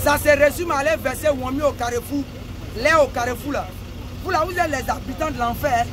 Ça se résume à aller verser Wami au carrefour, lait au carrefour là. Vous là, vous êtes les habitants de l'enfer.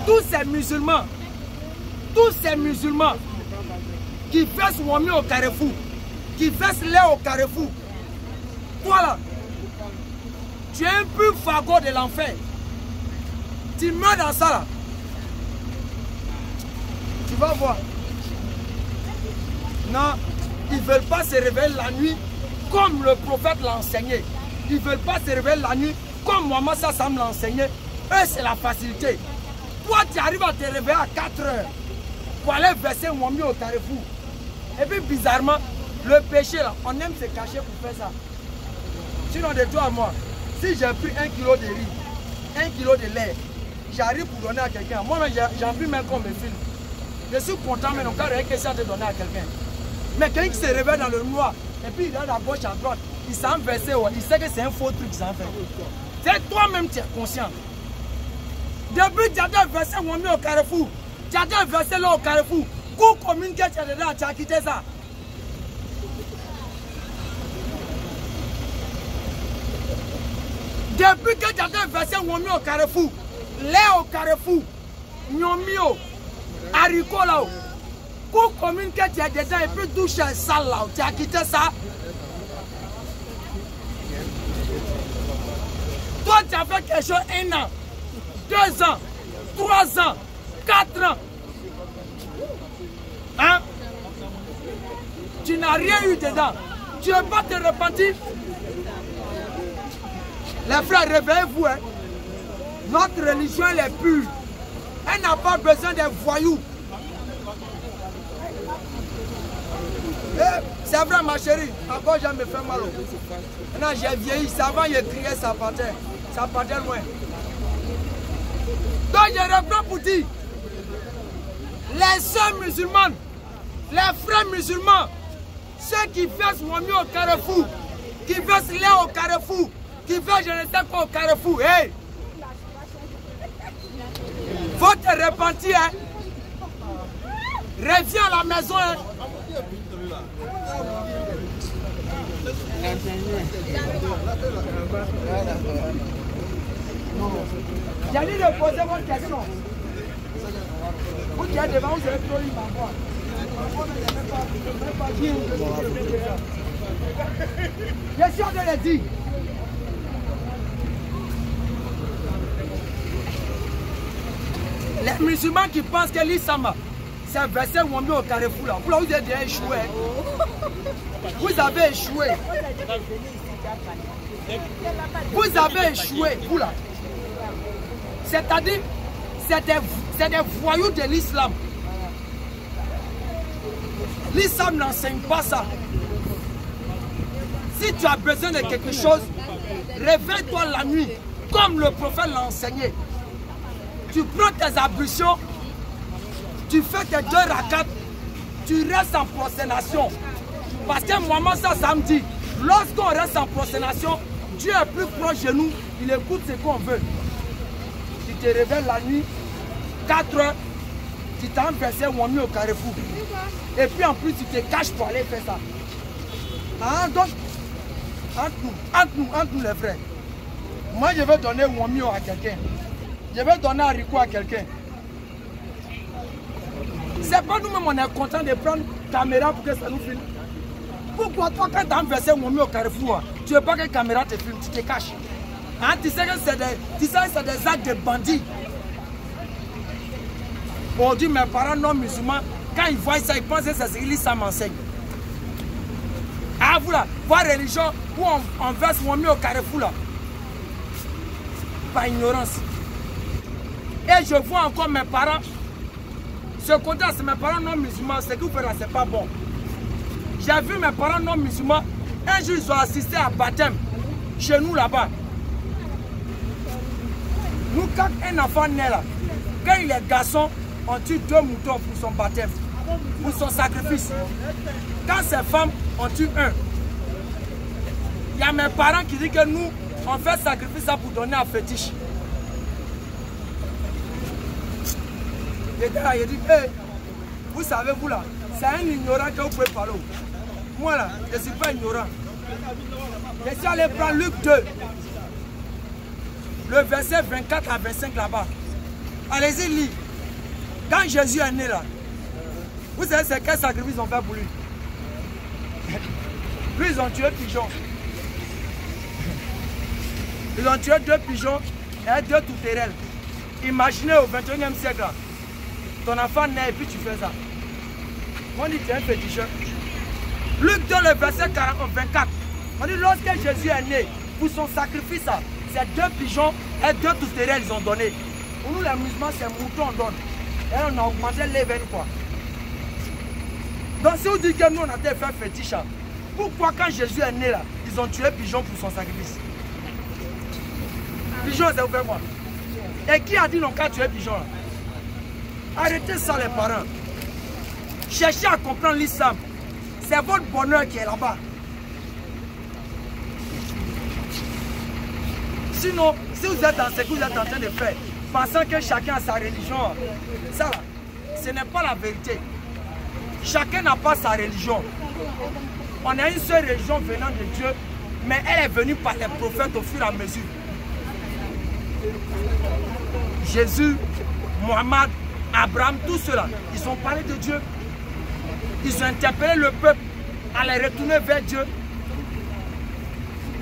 Tous ces musulmans qui versent Wami au carrefour, qui versent lait au carrefour, voilà, tu es un peu fagot de l'enfer. Tu meurs dans ça là. Tu vas voir. Non, ils ne veulent pas se réveiller la nuit comme le prophète l'a enseigné. Ils ne veulent pas se réveiller la nuit comme Mohamed Sassam l'a enseigné. Eux, c'est la facilité. Toi, tu arrives à te réveiller à 4 heures pour aller verser Wami au carrefour. Et puis, bizarrement, le péché, là, on aime se cacher pour faire ça. Sinon, de toi à moi, si j'ai pris 1 kilo de riz, 1 kilo de lait, j'arrive pour donner à quelqu'un. Moi-même, j'ai envie même qu'on me filme. Je suis content, mais non, quand il y a question de donner à quelqu'un. Mais quelqu'un qui se réveille dans le noir, et puis il regarde à gauche, à droite, il s'en versé, il sait que c'est un faux truc qu'il s'en fait. C'est toi-même, tu es conscient. Depuis, tu as déjà versé Wami au carrefour. Tu as déjà versé là au carrefour. Coup commune que tu as dedans, tu as quitté ça. Depuis que tu as déjà versé Wami au carrefour, lait au carrefour, Nyomio, haricot là, coup commune que tu as dedans et puis douche sale là, tu as quitté ça. Toi, tu as fait quelque chose 1 an, 2 ans, 3 ans, 4 ans. Hein? Tu n'as rien eu dedans. Tu ne veux pas te repentir. Les frères, réveillez-vous. Hein? Notre religion, elle est pure. Elle n'a pas besoin des voyous. C'est vrai, ma chérie. Encore, je me fais mal. Maintenant, j'ai vieilli. Avant, il criait, ça partait loin. Donc, je reprends pour dire, les sœurs musulmanes, les frères musulmans, ceux qui versent Wami au carrefour, qui versent lait au carrefour, qui versent je ne sais quoi au carrefour, hey! Faut te repentir, hein? Reviens à la maison, hein? J'ai dit de poser votre question. Vous qui êtes devant, vous avez trop eu ma voix. Je suis en train de dire. Les musulmans qui pensent que l'islam, c'est verser Wami au carrefour là. Vous là, vous êtes déjà échoué. Vous avez échoué. Vous avez échoué, vous là. C'est-à-dire, c'est des voyous de l'islam. L'islam n'enseigne pas ça. Si tu as besoin de quelque chose, réveille-toi la nuit, comme le prophète l'a enseigné. Tu prends tes ablutions, tu fais tes 2 rakats, tu restes en prosternation. Parce que Mohamed Sassam dit, lorsqu'on reste en prosternation, Dieu est plus proche de nous, il écoute ce qu'on veut. Tu te réveilles la nuit, 4 heures, tu t'as versé Wami au carrefour. Et puis en plus, tu te caches pour aller faire ça. Ah, donc, entre nous les frères, moi je vais donner Wami à quelqu'un. Je vais donner haricot à quelqu'un. C'est pas nous-mêmes, on est content de prendre caméra pour que ça nous filme. Pourquoi toi, quand tu as versé Wami au carrefour, tu ne veux pas que la caméra te filme, tu te caches. Hein, tu sais que c'est des actes de bandits. Aujourd'hui, mes parents non musulmans, quand ils voient ça, ils pensent que c'est l'islam m'enseigne. Ah, vous là, voir religion où on verse Wami au carrefour là. Par ignorance. Et je vois encore mes parents. Ce côté, c'est mes parents non musulmans. Ce que vous faites là, c'est pas bon. J'ai vu mes parents non musulmans. Un jour, ils ont assisté à baptême. Chez nous là-bas. Nous, quand un enfant naît là, quand il est garçon, on tue 2 moutons pour son baptême. Pour son sacrifice. Quand c'est femme, on tue 1. Il y a mes parents qui disent que nous, on fait sacrifice ça pour donner à fétiche. Il dit, hey, vous savez, vous là, C'est un ignorant que vous pouvez parler. Moi là, je ne suis pas ignorant. Je suis allé prendre Luc 2, le verset 24 à 25 là-bas. Allez-y, lis. Quand Jésus est né là, vous savez c'est quel sacrifice ils ont fait pour lui? Lui, ils ont tué pigeons. Ils ont tué 2 pigeons et 2 tourterelles. Imaginez au 21e siècle, là, ton enfant naît et puis tu fais ça. On dit tu es un féticheur. Luc 2, le verset 24. On dit lorsque Jésus est né, pour son sacrifice, c'est 2 pigeons et 2 tourterelles ils ont donné. Pour nous les musulmans, c'est mouton on donne. Et on a augmenté les veines quoi. Donc si vous dites que nous on a été fait fétiche, pourquoi quand Jésus est né là, ils ont tué pigeons pour son sacrifice? Pigeon, c'est vous fait quoi? Et qui a dit non qu'à tuer pigeon là? Arrêtez ça les parents. Cherchez à comprendre l'islam. C'est votre bonheur qui est là-bas. Sinon, si vous êtes dans ce que vous êtes en train de faire, pensant que chacun a sa religion, ça là, ce n'est pas la vérité. Chacun n'a pas sa religion. On a une seule religion venant de Dieu, mais elle est venue par les prophètes au fur et à mesure. Jésus, Mohammed, Abraham, tous ceux-là, ils ont parlé de Dieu. Ils ont interpellé le peuple à les retourner vers Dieu.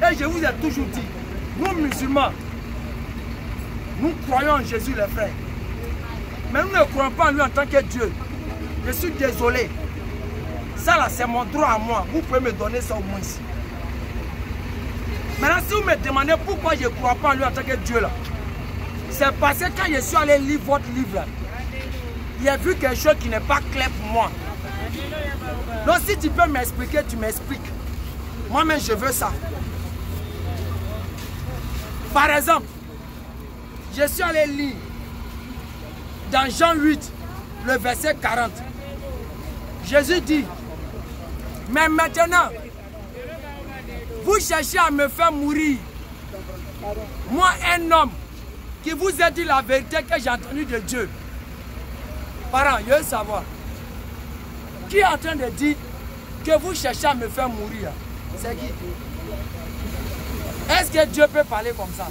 Et je vous ai toujours dit, nous musulmans, nous croyons en Jésus les frères. Mais nous ne croyons pas en lui en tant que Dieu. Je suis désolé. Ça là, c'est mon droit à moi. Vous pouvez me donner ça au moins ici. Maintenant, si vous me demandez pourquoi je ne crois pas en lui en tant que Dieu là, c'est parce que quand je suis allé lire votre livre là, il a vu quelque chose qui n'est pas clair pour moi. Donc si tu peux m'expliquer, tu m'expliques. Moi-même, je veux ça. Par exemple, je suis allé lire dans Jean 8, le verset 40. Jésus dit, mais maintenant, vous cherchez à me faire mourir. Moi, un homme qui vous a dit la vérité que j'ai entendue de Dieu. Parents, je veux savoir. Qui est en train de dire que vous cherchez à me faire mourir? C'est qui? Est-ce que Dieu peut parler comme ça?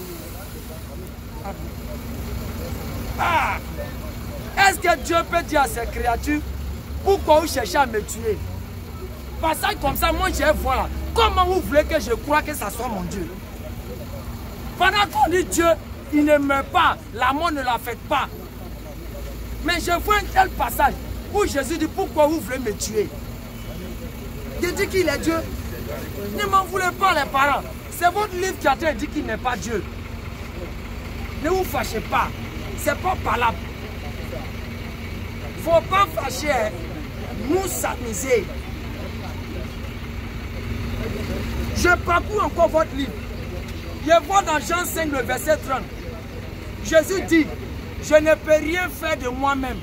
Ah! Est-ce que Dieu peut dire à ses créatures, pourquoi vous cherchez à me tuer? Parce que comme ça, moi je vois là. Comment vous voulez que je croie que ça soit mon Dieu? Pendant qu'on dit Dieu, il ne meurt pas, la mort ne l'affecte pas. Mais je vois un tel passage où Jésus dit, pourquoi vous voulez me tuer? Il dit qu'il est Dieu. Ne m'en voulez pas les parents. C'est votre livre qui a dit qu'il n'est pas Dieu. Ne vous fâchez pas. C'est pas parlable. Il ne faut pas fâcher, nous s'amuser. Je parcours encore votre livre. Je vois dans Jean 5, le verset 30. Jésus dit, je ne peux rien faire de moi-même.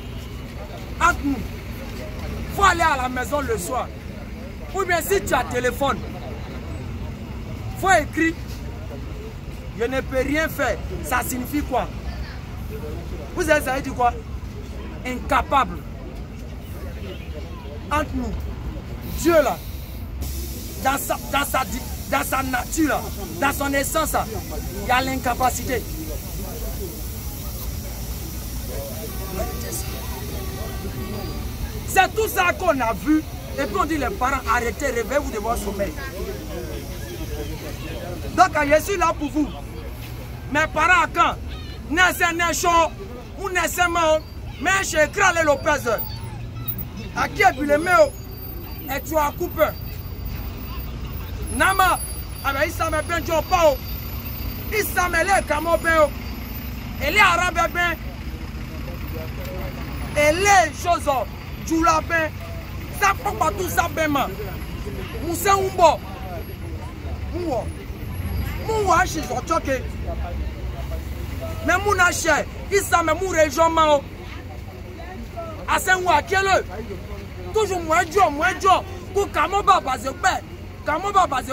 Entre nous, il faut aller à la maison le soir. Ou bien si tu as téléphone, il faut écrire, je ne peux rien faire. Ça signifie quoi? Vous savez, ça veut dire quoi? Incapable. Entre nous, Dieu là, dans sa nature, là, dans son essence, là, il y a l'incapacité. C'est tout ça qu'on a vu. Et puis on dit les parents, arrêtez, réveillez-vous de votre sommeil. Donc je suis là pour vous. Mes parents, quand n'est chaud, ou n'est mort, mais je crée le Lopez. À qui est le meilleur? Et tu as coupé. Nama, avec Issa me ben jo pao. Issa me le kamo ben. Et les arabes ben. Et les choses du lapin. Ça prend pas tout ça ben man. Moussa umbo. Mouwa. Mouwa chez Ochoke. Mais mon achet, Issa me mou région mao. Asenwa kele. Toujours moins dur. Pour kamo baba zekbe. Comment va passer?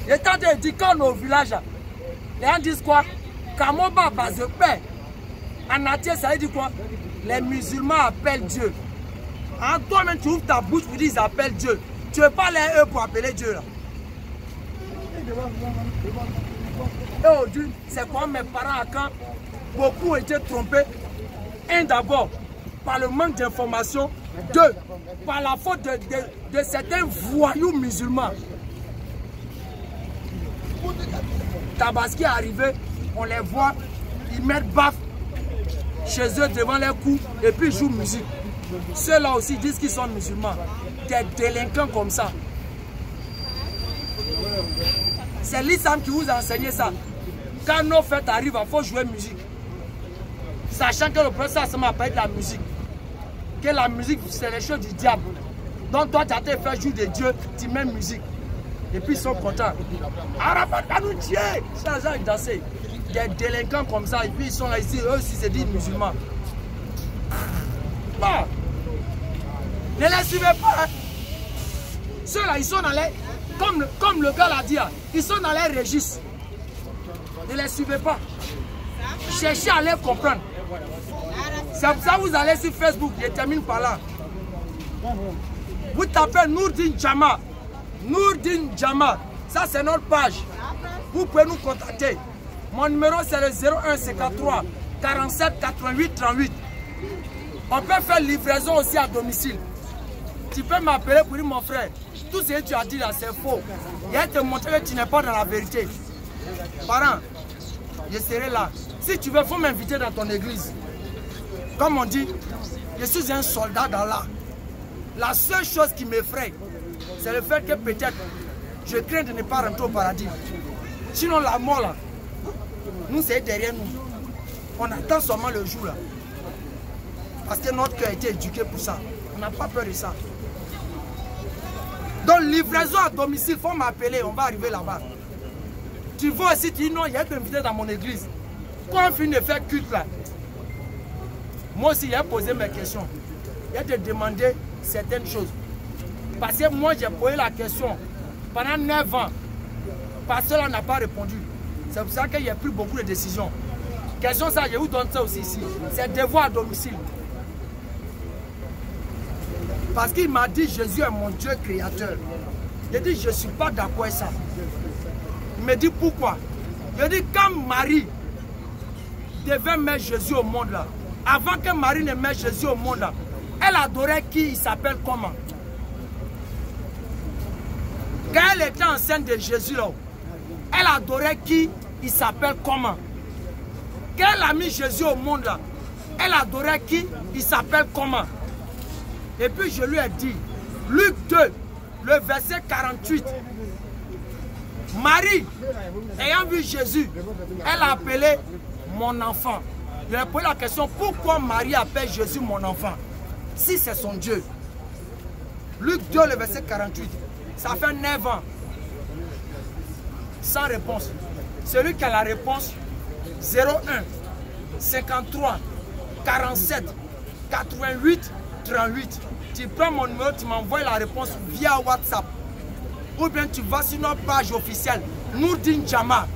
Et quand tu dis qu'au village, les gens disent quoi? Comment va passer? En entier, ça veut dire quoi? Les musulmans appellent Dieu. Hein, toi-même, tu ouvres ta bouche pour dire qu'ils appellent Dieu. Tu ne veux pas les eux pour appeler Dieu là. Et aujourd'hui, c'est comme mes parents à quand beaucoup ont été trompés. Un, d'abord, par le manque d'informations. Deux, par la faute de certains voyous musulmans. Tabaski est arrivé, on les voit, ils mettent baffe chez eux devant les coups et puis ils jouent musique. Ceux-là aussi disent qu'ils sont musulmans. Des délinquants comme ça. C'est l'islam qui vous a enseigné ça. Quand nos fêtes arrivent, il faut jouer musique. Sachant que le prophète ça m'a parlé de la musique. Que la musique, c'est les choses du diable. Donc toi, tu as été fait jouer de Dieu, tu mets musique. Et puis ils sont contents. Arafat va nous tuer. C'est les gens qui dansent. Des délinquants comme ça, et puis ils sont là ici, eux aussi se disent musulmans. Bon. Ne les suivez pas. Hein. Ceux-là, ils sont dans les... Comme le gars l'a dit, ils sont dans les registres. Ne les suivez pas. Cherchez à les comprendre. C'est pour ça que vous allez sur Facebook, je termine par là. Vous tapez Nourdine Djama. Nourdine Djama. Ça, c'est notre page. Vous pouvez nous contacter. Mon numéro, c'est le 01 53 47 88 38. On peut faire livraison aussi à domicile. Tu peux m'appeler pour dire, mon frère, tout ce que tu as dit là, c'est faux. Il va te montrer que tu n'es pas dans la vérité. Parents, je serai là. Si tu veux, il faut m'inviter dans ton église. Comme on dit, je suis un soldat dans l'art. La seule chose qui m'effraie, c'est le fait que peut-être je crains de ne pas rentrer au paradis. Sinon, la mort là, nous c'est derrière nous. On attend seulement le jour là. Parce que notre cœur a été éduqué pour ça. On n'a pas peur de ça. Donc, livraison à domicile, il faut m'appeler, on va arriver là-bas. Tu vois aussi, tu dis non, il y a t'inviter dans mon église. Quand on finit de faire culte là, moi aussi, il a posé mes questions. Il a te demandé certaines choses. Parce que moi, j'ai posé la question pendant 9 ans. Parce que là, on n'a pas répondu. C'est pour ça qu'il y a pris beaucoup de décisions. Question ça, je vous donne ça aussi ici. C'est devoir à domicile. Parce qu'il m'a dit, Jésus est mon Dieu créateur. J'ai dit, je ne suis pas d'accord avec ça. Il me dit, pourquoi? Je dis, quand Marie devait mettre Jésus au monde là, avant que Marie ne mette Jésus au monde là, elle adorait qui? Il s'appelle comment? Quand elle était enceinte de Jésus là, elle adorait qui? Il s'appelle comment? Quand elle a mis Jésus au monde là, elle adorait qui? Il s'appelle comment? Et puis je lui ai dit, Luc 2, le verset 48, Marie, ayant vu Jésus, elle a appelé mon enfant. Je lui ai posé la question, pourquoi Marie appelle Jésus mon enfant? Si c'est son Dieu. Luc 2, le verset 48, ça fait 9 ans. Sans réponse. Celui qui a la réponse, 01 53 47 88 38. Tu prends mon numéro, tu m'envoies la réponse via WhatsApp. Ou bien tu vas sur notre page officielle, Nourdine Djama.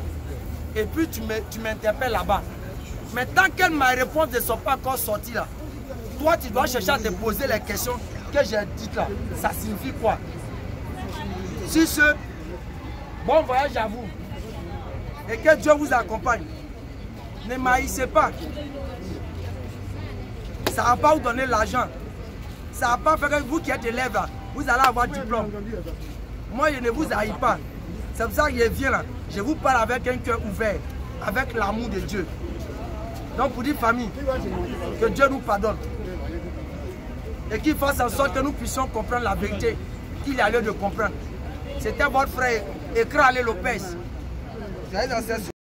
Et puis tu m'interpelles là-bas. Mais tant que ma réponse ne sont pas encore sorties là, toi tu dois chercher à te poser les questions que j'ai dites là. Ça signifie quoi? Sur ce, bon voyage à vous. Et que Dieu vous accompagne. Ne maïssez pas. Ça ne va pas vous donner l'argent. Ça ne va pas faire que vous qui êtes élève là, vous allez avoir du diplôme. Moi, je ne vous haïs pas. C'est pour ça que je viens là. Je vous parle avec un cœur ouvert, avec l'amour de Dieu. Donc pour dire famille, que Dieu nous pardonne. Et qu'il fasse en sorte que nous puissions comprendre la vérité qu'il y a lieu de comprendre. C'était votre frère, Écran Lopez.